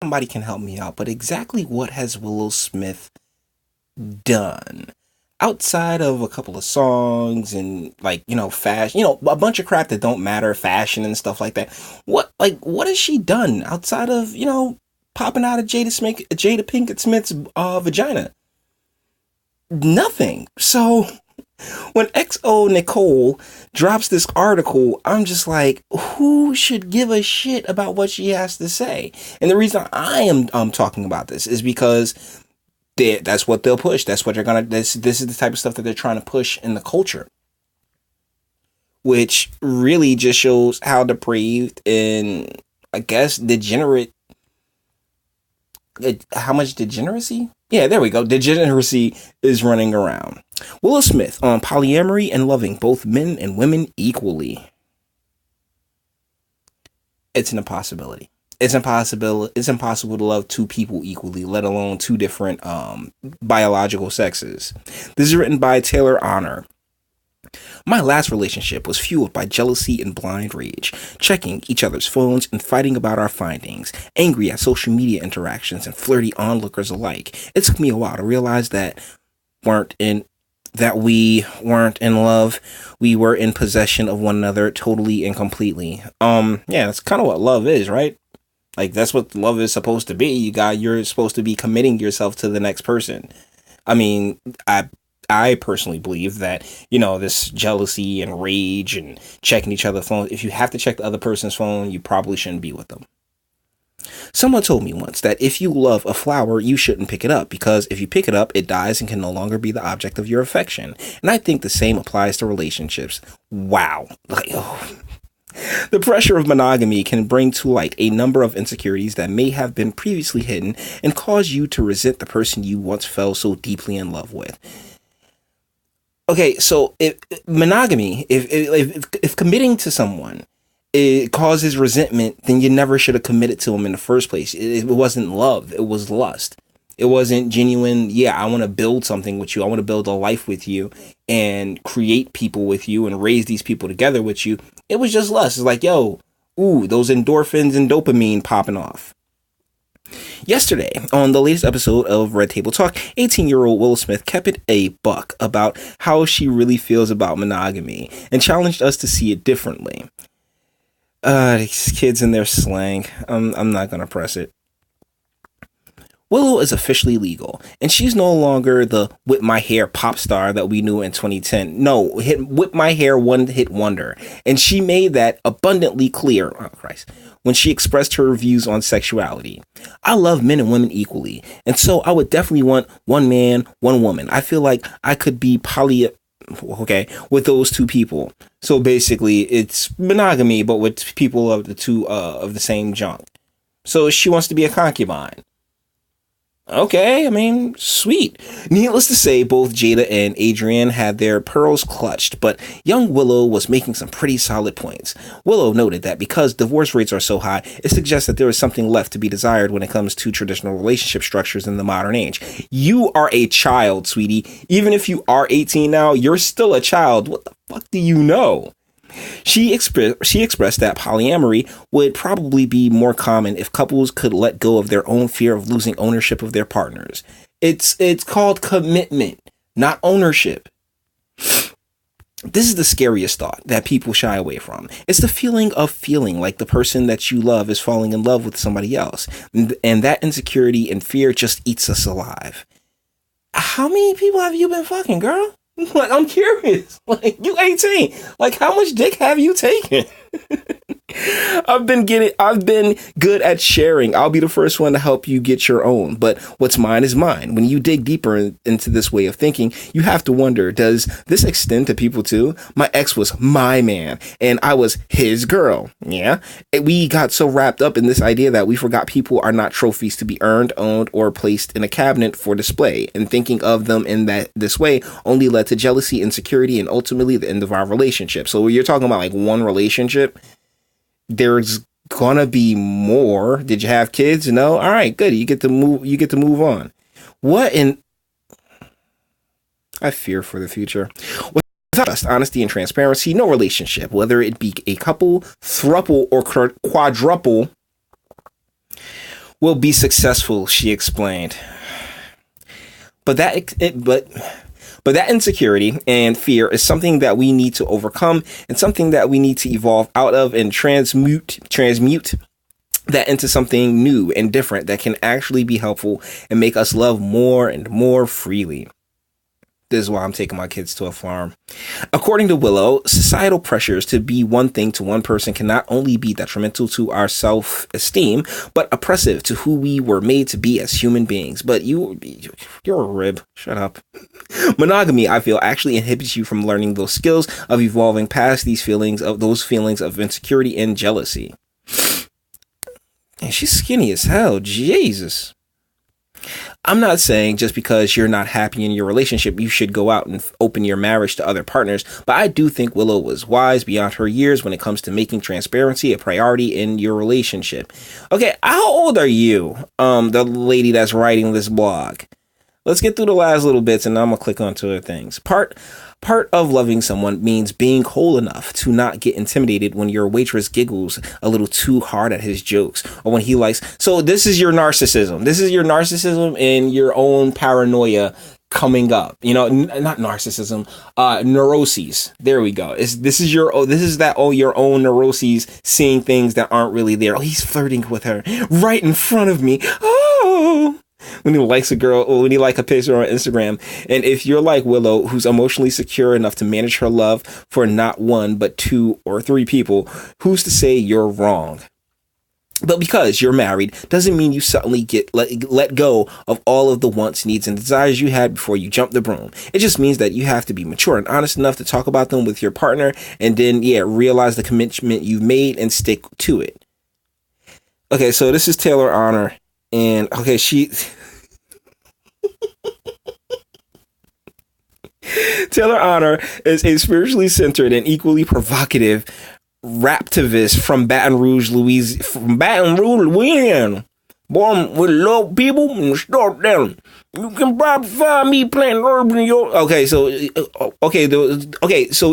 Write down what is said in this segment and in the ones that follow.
somebody can help me out, but exactly what has Willow Smith done? Outside of a couple of songs and like, fashion, a bunch of crap that don't matter, fashion and stuff like that. What has she done outside of, popping out of Jada Pinkett Smith's vagina? Nothing. So when XO Nicole drops this article, I'm just like, who should give a shit about what she has to say? And the reason I am talking about this is because that's what they'll push. That's what they're gonna. This is the type of stuff that they're trying to push in the culture, which really just shows how depraved and, I guess, degenerate. How much degeneracy? Yeah, there we go. Degeneracy is running around. Willow Smith on polyamory and loving both men and women equally. It's an impossibility. It's impossible to love two people equally, let alone two different biological sexes. This is written by Taylor Honor. My last relationship was fueled by jealousy and blind rage, checking each other's phones and fighting about our findings, angry at social media interactions and flirty onlookers alike. It took me a while to realize that we weren't in love. We were in possession of one another totally and completely. Yeah, that's kind of what love is, right? Like, that's what love is supposed to be. You're supposed to be committing yourself to the next person. I mean, I personally believe that, this jealousy and rage and checking each other's phones, if you have to check the other person's phone, you probably shouldn't be with them. Someone told me once that if you love a flower, you shouldn't pick it up, because if you pick it up, it dies and can no longer be the object of your affection. And I think the same applies to relationships. Wow. The pressure of monogamy can bring to light a number of insecurities that may have been previously hidden and cause you to resent the person you once fell so deeply in love with. Okay, so if committing to someone, it causes resentment, then you never should have committed to them in the first place. It wasn't love, it was lust. It wasn't genuine. Yeah, I want to build something with you. I want to build a life with you and create people with you and raise these people together with you. It was just lust. It's like, yo, ooh, those endorphins and dopamine popping off. Yesterday, on the latest episode of Red Table Talk, 18-year-old Willow Smith kept it a buck about how she really feels about monogamy and challenged us to see it differently. These kids and their slang. I'm not going to press it. Willow is officially legal, and she's no longer the whip my hair pop star that we knew in 2010. No, whip my hair one-hit wonder. And she made that abundantly clear, when she expressed her views on sexuality. I love men and women equally, and so I would definitely want one man, one woman. I feel like I could be with those two people. So basically, it's monogamy, but with people of the same junk. So she wants to be a concubine. Okay, I mean, sweet. Needless to say, both Jada and Adrienne had their pearls clutched, but young Willow was making some pretty solid points. Willow noted that because divorce rates are so high, it suggests that there is something left to be desired when it comes to traditional relationship structures in the modern age. You are a child, sweetie. Even if you are 18 now, you're still a child. What the fuck do you know? She expressed that polyamory would probably be more common if couples could let go of their own fear of losing ownership of their partners. It's called commitment, not ownership. This is the scariest thought that people shy away from. It's the feeling of feeling like the person that you love is falling in love with somebody else. And that insecurity and fear just eats us alive. How many people have you been fucking, girl? Like, I'm curious. Like, you 18. Like, how much dick have you taken? I've been good at sharing. I'll be the first one to help you get your own. But what's mine is mine. When you dig deeper into this way of thinking, you have to wonder, does this extend to people too? My ex was my man and I was his girl. Yeah. We got so wrapped up in this idea that we forgot people are not trophies to be earned, owned, or placed in a cabinet for display. And thinking of them in this way only led to jealousy, insecurity, and ultimately the end of our relationship. So you're talking about like one relationship. There's gonna be more. Did you have kids? No. All right, good. You get to move on. What in? I fear for the future. Without honesty and transparency, no relationship, whether it be a couple, throuple, or quadruple, will be successful, she explained. But but that insecurity and fear is something that we need to overcome, and something that we need to evolve out of and transmute that into something new and different that can actually be helpful and make us love more and more freely. This is why I'm taking my kids to a farm. According to Willow, societal pressures to be one thing to one person can not only be detrimental to our self-esteem, but oppressive to who we were made to be as human beings. But you're a rib. Shut up. Monogamy, I feel, actually inhibits you from learning those skills of evolving past those feelings of insecurity and jealousy. And she's skinny as hell. Jesus. I'm not saying just because you're not happy in your relationship, you should go out and open your marriage to other partners, but I do think Willow was wise beyond her years when it comes to making transparency a priority in your relationship. Okay, how old are you, the lady that's writing this blog? Let's get through the last little bits and I'm gonna click onto other things. Part of loving someone means being whole enough to not get intimidated when your waitress giggles a little too hard at his jokes, or when he likes. So this is your narcissism. This is your narcissism and your own paranoia coming up. You know, not narcissism, neuroses. There we go. This is your own neuroses, seeing things that aren't really there. Oh, he's flirting with her right in front of me. Oh. When he likes a girl, or when he like a picture on Instagram. And if you're like Willow, who's emotionally secure enough to manage her love for not one, but 2 or 3 people, who's to say you're wrong? But because you're married doesn't mean you suddenly get let go of all of the wants, needs, and desires you had before you jumped the broom. It just means that you have to be mature and honest enough to talk about them with your partner, and then, realize the commitment you've made and stick to it. Okay, so this is Taylor Honor. And okay, Taylor Honor is a spiritually centered and equally provocative raptivist from Baton Rouge, Louisiana. Born with low people and start them. You can probably find me playing herbs in your. So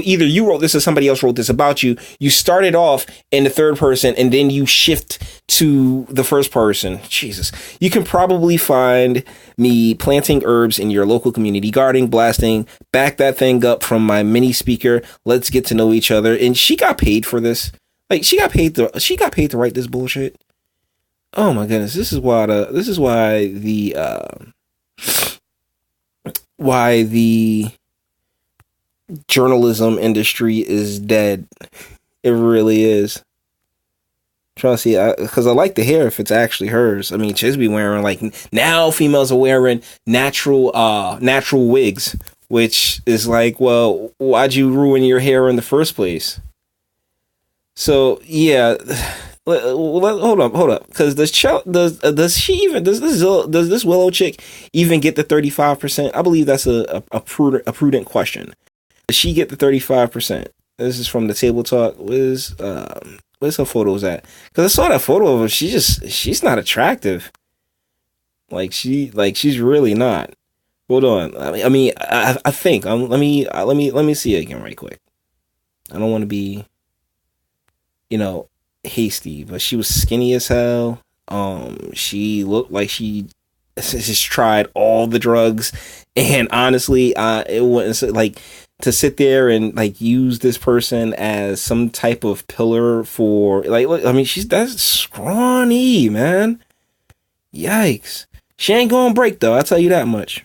either you wrote this or somebody else wrote this about you. You started off in the third person and then you shift to the first person. Jesus. You can probably find me planting herbs in your local community garden, blasting Back That Thing Up from my mini speaker. Let's get to know each other. And she got paid for this. Like, she got paid to write this bullshit. Oh my goodness, this is why the journalism industry is dead. It really is. Trying to see, because I like the hair if it's actually hers. I mean, she's be wearing now females are wearing natural wigs, which is like, well, why'd you ruin your hair in the first place? So yeah. Hold up, because does this Willow chick even get the 35%? I believe that's a prudent question. Does she get the 35%? This is from the Table Talk. Where's her photos at? Because I saw that photo of her. She's not attractive. She's really not. Hold on. I think. Let me see it again right quick. I don't want to be, hasty, but she was skinny as hell. She looked like she just tried all the drugs, and honestly, it wasn't to sit there and use this person as some type of pillar for look, I mean, that's scrawny, man. Yikes. She ain't gonna break though, I'll tell you that much.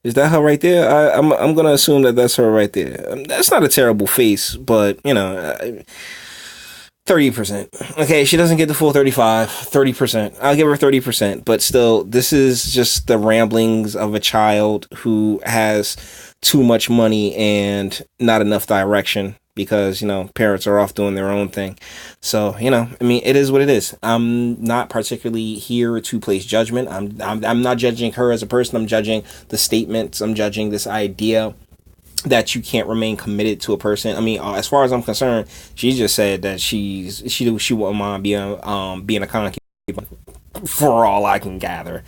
Is that her right there? I'm gonna assume that that's her right there. That's not a terrible face, but 30%. Okay, she doesn't get the full 30%. I'll give her 30%, but still, this is just the ramblings of a child who has too much money and not enough direction because, parents are off doing their own thing. So, it is what it is. I'm not particularly here to place judgment. I'm not judging her as a person. I'm judging the statements. I'm judging this idea that you can't remain committed to a person. I mean, as far as I'm concerned, she just said that she wouldn't mind being a concubine. for all I can gather.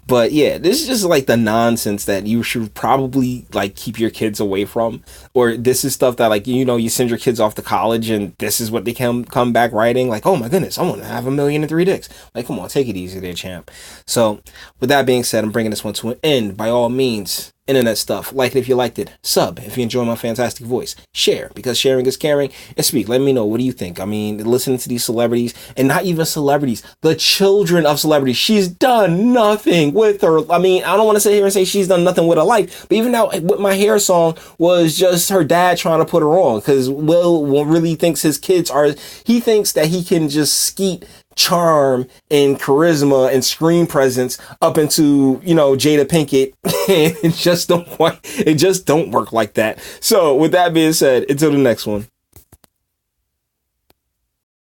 But yeah, this is just like the nonsense that you should probably like keep your kids away from. Or this is stuff that like, you send your kids off to college and this is what they come back writing. Like, oh my goodness, I want to have 1,000,003 dicks. Like, come on, take it easy there, champ. So with that being said, I'm bringing this one to an end. By all means, internet stuff, like it if you liked it, sub if you enjoy my fantastic voice, share because sharing is caring, and speak. Let me know, what do you think? I mean, listening to these celebrities, and not even celebrities, the children of celebrities, she's done nothing with her. I mean, I don't want to sit here and say she's done nothing with her life, but even now with my hair song was just her dad trying to put her on, because Will really thinks he thinks that he can just skeet charm and charisma and screen presence up into Jada Pinkett, and it just don't work like that. So with that being said, until the next one.